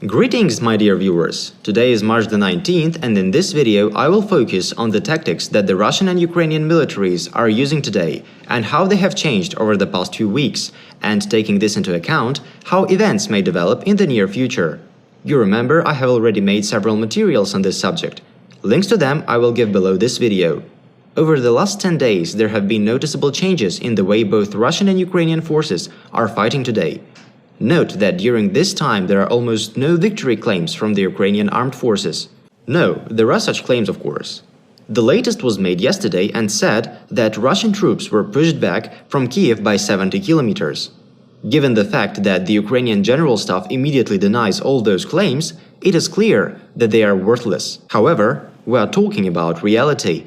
Greetings, my dear viewers! Today is March the 19th, and in this video I will focus on the tactics that the Russian and Ukrainian militaries are using today and how they have changed over the past few weeks, and taking this into account, how events may develop in the near future. You remember I have already made several materials on this subject. Links to them I will give below this video. Over the last 10 days there have been noticeable changes in the way both Russian and Ukrainian forces are fighting today. Note that during this time there are almost no victory claims from the Ukrainian armed forces. No, there are such claims, of course. The latest was made yesterday and said that Russian troops were pushed back from Kiev by 70 kilometers. Given the fact that the Ukrainian General Staff immediately denies all those claims, it is clear that they are worthless. However, we are talking about reality.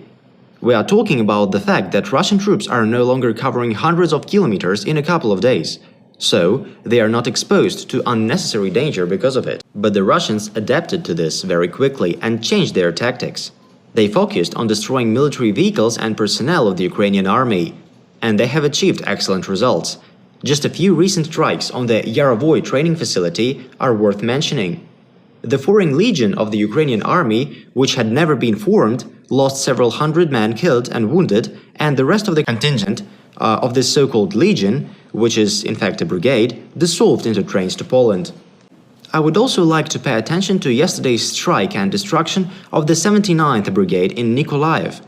We are talking about the fact that Russian troops are no longer covering hundreds of kilometers in a couple of days. So, they are not exposed to unnecessary danger because of it. But the Russians adapted to this very quickly and changed their tactics. They focused on destroying military vehicles and personnel of the Ukrainian army. And they have achieved excellent results. Just a few recent strikes on the Yarovoy training facility are worth mentioning. The Foreign Legion of the Ukrainian army, which had never been formed, lost several hundred men killed and wounded, and the rest of the contingent of this so-called legion, which is in fact a brigade, dissolved into trains to Poland. I would also like to pay attention to yesterday's strike and destruction of the 79th Brigade in Nikolaev.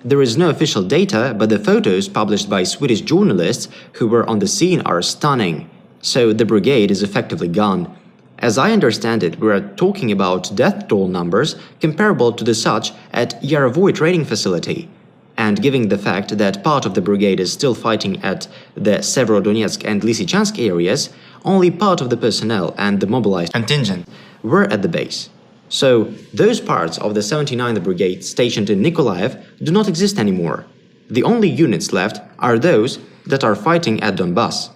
There is no official data, but the photos published by Swedish journalists who were on the scene are stunning. So the brigade is effectively gone. As I understand it, we are talking about death toll numbers comparable to the such at Yarovoy training facility. And given the fact that part of the brigade is still fighting at the Severodonetsk and Lysychansk areas, only part of the personnel and the mobilized contingent were at the base. So, those parts of the 79th Brigade stationed in Nikolaev do not exist anymore. The only units left are those that are fighting at Donbass.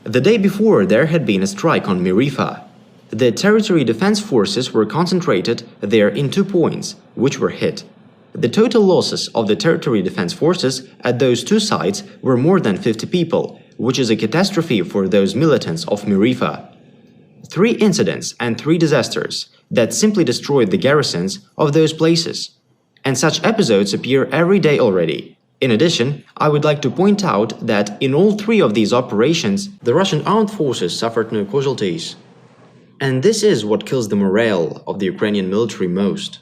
The day before there had been a strike on Myrifa. The territory defense forces were concentrated there in 2 points, which were hit. The total losses of the territory defense forces at those 2 sites were more than 50 people, which is a catastrophe for those militants of Myrifa. 3 incidents and 3 disasters that simply destroyed the garrisons of those places. And such episodes appear every day already. In addition, I would like to point out that in all 3 of these operations, the Russian armed forces suffered no casualties. And this is what kills the morale of the Ukrainian military most.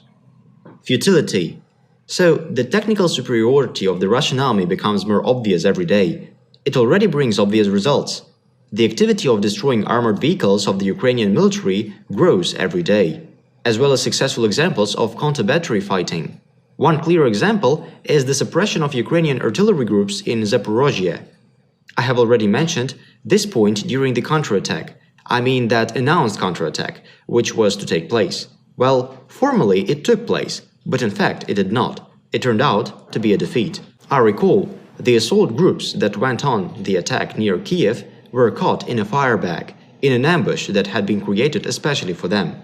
Futility. So, the technical superiority of the Russian army becomes more obvious every day. It already brings obvious results. The activity of destroying armored vehicles of the Ukrainian military grows every day, as well as successful examples of counter-battery fighting. One clear example is the suppression of Ukrainian artillery groups in Zaporozhye. I have already mentioned this point during the counterattack. I mean that announced counterattack, which was to take place. Well, formally it took place, but in fact it did not. It turned out to be a defeat. I recall the assault groups that went on the attack near Kiev were caught in a fire bag, in an ambush that had been created especially for them.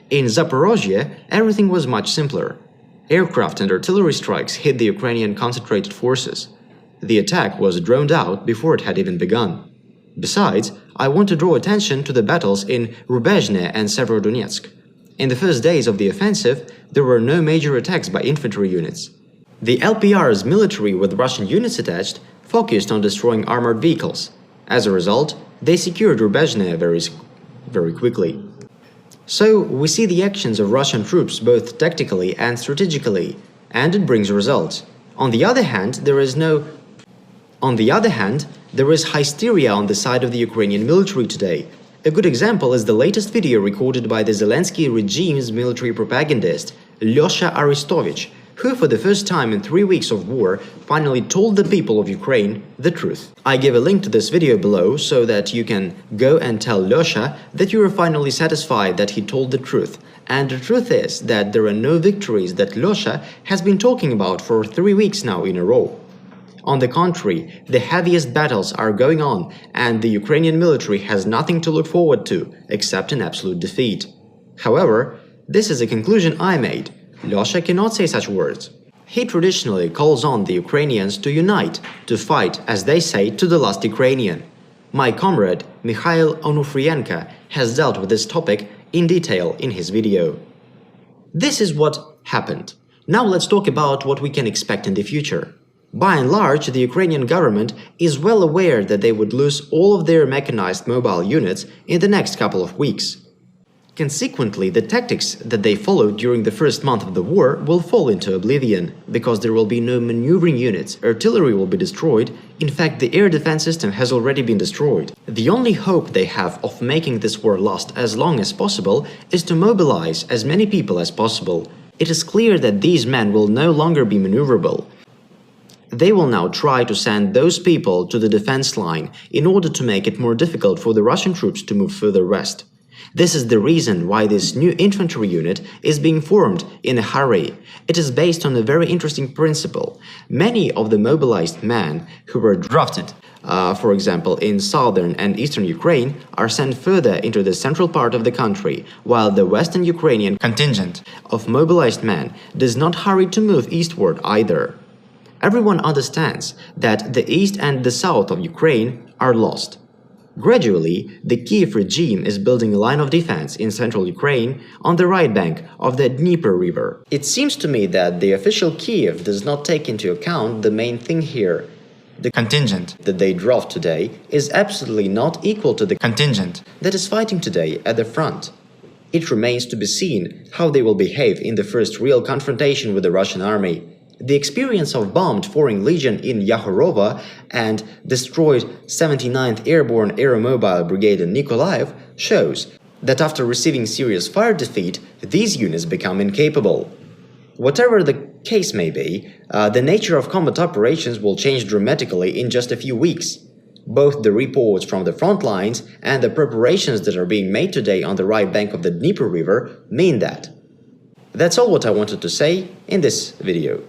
In Zaporozhye, everything was much simpler. Aircraft and artillery strikes hit the Ukrainian concentrated forces. The attack was drowned out before it had even begun. Besides, I want to draw attention to the battles in Rubezhne and Severodonetsk. In the first days of the offensive, there were no major attacks by infantry units. The LPR's military with Russian units attached focused on destroying armored vehicles. As a result, they secured Rubezhne very quickly. So, we see the actions of Russian troops both tactically and strategically, and it brings results. On the other hand, there is hysteria on the side of the Ukrainian military today. A good example is the latest video recorded by the Zelensky regime's military propagandist, Lyosha Aristovich, who for the first time in 3 weeks of war finally told the people of Ukraine the truth. I give a link to this video below so that you can go and tell Lyosha that you are finally satisfied that he told the truth. And the truth is that there are no victories that Lyosha has been talking about for 3 weeks now in a row. On the contrary, the heaviest battles are going on, and the Ukrainian military has nothing to look forward to except an absolute defeat. However, this is a conclusion I made. Lyosha cannot say such words. He traditionally calls on the Ukrainians to unite, to fight, as they say, to the last Ukrainian. My comrade Mikhail Onufrienko has dealt with this topic in detail in his video. This is what happened. Now let's talk about what we can expect in the future. By and large, the Ukrainian government is well aware that they would lose all of their mechanized mobile units in the next couple of weeks. Consequently, the tactics that they followed during the first month of the war will fall into oblivion, because there will be no maneuvering units, artillery will be destroyed. In fact, the air defense system has already been destroyed. The only hope they have of making this war last as long as possible is to mobilize as many people as possible. It is clear that these men will no longer be maneuverable. They will now try to send those people to the defense line in order to make it more difficult for the Russian troops to move further west. This is the reason why this new infantry unit is being formed in a hurry. It is based on a very interesting principle. Many of the mobilized men who were drafted, for example, in southern and eastern Ukraine, are sent further into the central part of the country, while the western Ukrainian contingent of mobilized men does not hurry to move eastward either. Everyone understands that the east and the south of Ukraine are lost. Gradually, the Kiev regime is building a line of defense in central Ukraine on the right bank of the Dnieper River. It seems to me that the official Kiev does not take into account the main thing here. The contingent that they draft today is absolutely not equal to the contingent that is fighting today at the front. It remains to be seen how they will behave in the first real confrontation with the Russian army. The experience of bombed Foreign Legion in Yakhovka and destroyed 79th Airborne Aeromobile Brigade in Nikolaev shows that after receiving serious fire defeat, these units become incapable. Whatever the case may be, the nature of combat operations will change dramatically in just a few weeks. Both the reports from the front lines and the preparations that are being made today on the right bank of the Dnieper River mean that. That's all what I wanted to say in this video.